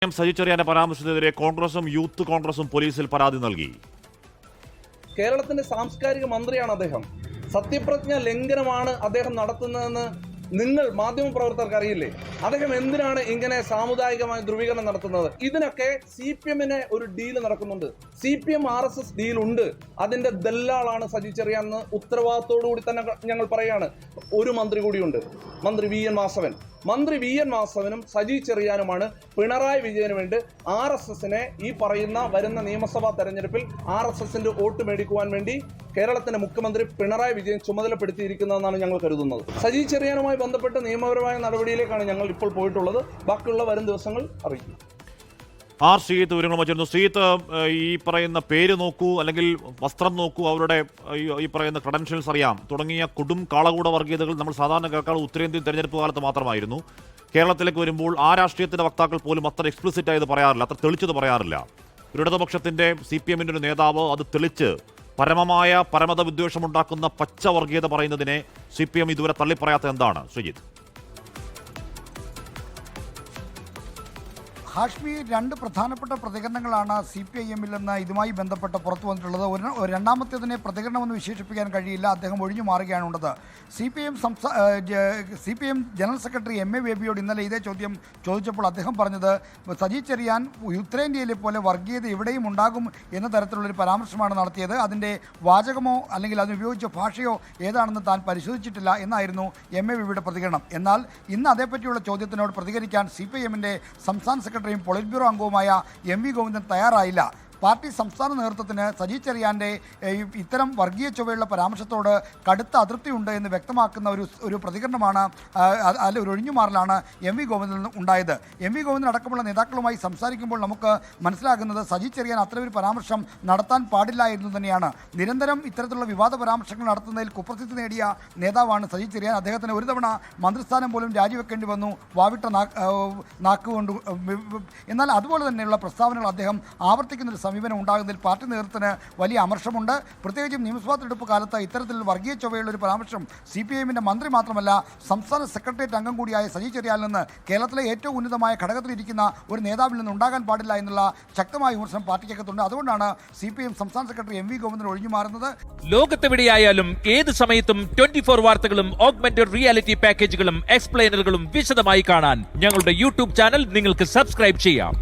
സജി ചെറിയാന്റെ പരാമർശത്തിനെതിരെ കോൺഗ്രസും യൂത്ത് കോൺഗ്രസും പോലീസിൽ പരാതി നൽകി. കേരളത്തിന്റെ സാംസ്കാരിക മന്ത്രിയാണ് അദ്ദേഹം. സത്യപ്രതിജ്ഞ ലംഘനമാണ് അദ്ദേഹം നടത്തുന്നതെന്ന് നിങ്ങൾ മാധ്യമപ്രവർത്തകർക്ക് അറിയില്ലേ? അദ്ദേഹം എന്തിനാണ് ഇങ്ങനെ സാമുദായികമായ ധ്രുവീകരണം നടത്തുന്നത്? ഇതിനൊക്കെ CPM-ന് ഒരു ഡീല് നടക്കുന്നുണ്ട്. CPM RSS ഡീൽ ഉണ്ട്. അതിന്റെ ദല്ലാളാണ് സജി ചെറിയാൻ എന്ന് ഉത്തരവാദിത്തോടുകൂടി തന്നെ ഞങ്ങൾ പറയാണ്. ഒരു മന്ത്രി കൂടിയുണ്ട്, മന്ത്രി VN വാസവൻ. മന്ത്രി VN വാസവനും സജി ചെറിയാനുമാണ് പിണറായി വിജയന് വേണ്ടി RSS-നെ ഈ പറയുന്ന വരുന്ന നിയമസഭാ തെരഞ്ഞെടുപ്പിൽ RSS-ന്റെ വോട്ട് മേടിക്കുവാൻ വേണ്ടി കേരളത്തിന്റെ മുഖ്യമന്ത്രി പിണറായി വിജയൻ ചുമതലപ്പെടുത്തിയിരിക്കുന്നതെന്നാണ് ഞങ്ങൾ കരുതുന്നത്. സജി ചെറിയാനുമായി ബന്ധപ്പെട്ട് നിയമപരമായ നടപടിയിലേക്കാണ് ഞങ്ങൾ ഇപ്പോൾ പോയിട്ടുള്ളത്. ബാക്കിയുള്ള വരും ദിവസങ്ങൾ അറിയിക്കും. ശ്രീജിത്ത് വിവരങ്ങൾ വച്ചിരുന്നു. ശ്രീജിത്ത്, ഈ പറയുന്ന പേര് നോക്കൂ, അല്ലെങ്കിൽ വസ്ത്രം നോക്കൂ, അവരുടെ ഈ പറയുന്ന ക്രെഡൻഷ്യൽസ് അറിയാം തുടങ്ങിയ കൊടും കാളകൂട വർഗീയതകൾ നമ്മൾ സാധാരണ കേൾക്കാറ് ഉത്തരേന്ത്യൻ തെരഞ്ഞെടുപ്പ് കാലത്ത് മാത്രമായിരുന്നു. കേരളത്തിലേക്ക് വരുമ്പോൾ ആ രാഷ്ട്രീയത്തിന്റെ വക്താക്കൾ പോലും അത്ര എക്സ്പ്ലിസിറ്റ് ആയത് പറയാറില്ല, അത്ര തെളിച്ചത് പറയാറില്ല. ഒരു ഇടതുപക്ഷത്തിന്റെ CPM-ന്റെ ഒരു നേതാവ് അത് തെളിച്ച് പരമമായ പരമത വിദ്വേഷമുണ്ടാക്കുന്ന പച്ച വർഗീയത പറയുന്നതിനെ CPM ഇതുവരെ തള്ളിപ്പറയാത്ത എന്താണ് ശ്രീജിത്ത്? ഹാഷ്മി, രണ്ട് പ്രധാനപ്പെട്ട പ്രതികരണങ്ങളാണ് CPIM-ൽ നിന്ന് ഇതുമായി ബന്ധപ്പെട്ട് പുറത്തു വന്നിട്ടുള്ളത്. രണ്ടാമത്തേതിനെ പ്രതികരണമെന്ന് വിശേഷിപ്പിക്കാൻ കഴിയില്ല, അദ്ദേഹം ഒഴിഞ്ഞു മാറുകയാണ് ഉള്ളത്. CPM ജനറൽ സെക്രട്ടറി MA ബേബിയോട് ഇന്നലെ ഇതേ ചോദ്യം ചോദിച്ചപ്പോൾ അദ്ദേഹം പറഞ്ഞത് സജി ചെറിയാൻ ഉത്തരേന്ത്യയിലെ പോലെ വർഗീയത എവിടെയും ഉണ്ടാകും എന്ന തരത്തിലുള്ളൊരു പരാമർശമാണ് നടത്തിയത്. അതിൻ്റെ വാചകമോ അല്ലെങ്കിൽ അതിനുപയോഗിച്ച ഭാഷയോ ഏതാണെന്ന് താൻ പരിശോധിച്ചിട്ടില്ല എന്നായിരുന്നു MA ബേബിയുടെ പ്രതികരണം. എന്നാൽ ഇന്ന് അതേപ്പറ്റിയുള്ള ചോദ്യത്തിനോട് പ്രതികരിക്കാൻ CPIM-ന്റെ സംസ്ഥാന സെക്രട്ടറിയും പോളിറ്റ് ബ്യൂറോ അംഗവുമായ MV ഗോവിന്ദൻ തയ്യാറായില്ല. പാർട്ടി സംസ്ഥാന നേതൃത്വത്തിന് സജി ചെറിയാൻ്റെ ഇത്തരം വർഗീയ ചൊവ്വയുള്ള പരാമർശത്തോട് കടുത്ത അതൃപ്തിയുണ്ട് എന്ന് വ്യക്തമാക്കുന്ന ഒരു പ്രതികരണമാണ്, ഒരു ഒഴിഞ്ഞുമാറലാണ് MV ഗോവിന്ദൻ ഉണ്ടായത്. MV ഗോവിന്ദൻ അടക്കമുള്ള നേതാക്കളുമായി സംസാരിക്കുമ്പോൾ നമുക്ക് മനസ്സിലാകുന്നത് സജി ചെറിയാൻ അത്തരമൊരു പരാമർശം നടത്താൻ പാടില്ല എന്ന് തന്നെയാണ്. നിരന്തരം ഇത്തരത്തിലുള്ള വിവാദ പരാമർശങ്ങൾ നടത്തുന്നതിൽ കുപ്രസിദ്ധി നേടിയ നേതാവാണ് സജി ചെറിയാൻ. അദ്ദേഹത്തിന് ഒരു തവണ മന്ത്രിസ്ഥാനം പോലും രാജിവെക്കേണ്ടി വന്നു, വാവിട്ട നാക്കുകൊണ്ട്. എന്നാൽ അതുപോലെ തന്നെയുള്ള പ്രസ്താവനകൾ അദ്ദേഹം ആവർത്തിക്കുന്നൊരു സമീപനം ഉണ്ടാകുന്നതിൽ പാർട്ടി നേതൃത്വത്തിന് വലിയ അമർഷമുണ്ട്. പ്രത്യേകിച്ചും നിയമസഭാ തെരഞ്ഞെടുപ്പ് കാലത്ത് ഇത്തരത്തിൽ വർഗീയ ചൊവ്വയുള്ള ഒരു പരാമർശം CPIM-ന്റെ മന്ത്രി മാത്രമല്ല സംസ്ഥാന സെക്രട്ടേറിയറ്റ് അംഗം കൂടിയായ സജി ചെറിയാനിൽ നിന്ന്, കേരളത്തിലെ ഏറ്റവും ഉന്നതമായ ഘടകത്തിലിരിക്കുന്ന ഒരു നേതാവിൽ നിന്ന് ഉണ്ടാകാൻ പാടില്ല എന്നുള്ള ശക്തമായ വിമർശനം പാർട്ടിക്കകത്തുണ്ട്. അതുകൊണ്ടാണ് CPM സംസ്ഥാന സെക്രട്ടറി MV ഗോവിന്ദൻ ഒഴിഞ്ഞു മാറുന്നത്. ലോകത്തെവിടെയായാലും ഏത് സമയത്തും 24 വാർത്തകളും ഓഗ്മെന്റഡ് റിയാലിറ്റി പാക്കേജുകളും എക്സ്പ്ലെയിനറുകളും വിശദമായി കാണാൻ ഞങ്ങളുടെ YouTube ചാനൽ നിങ്ങൾക്ക് സബ്സ്ക്രൈബ് ചെയ്യാം.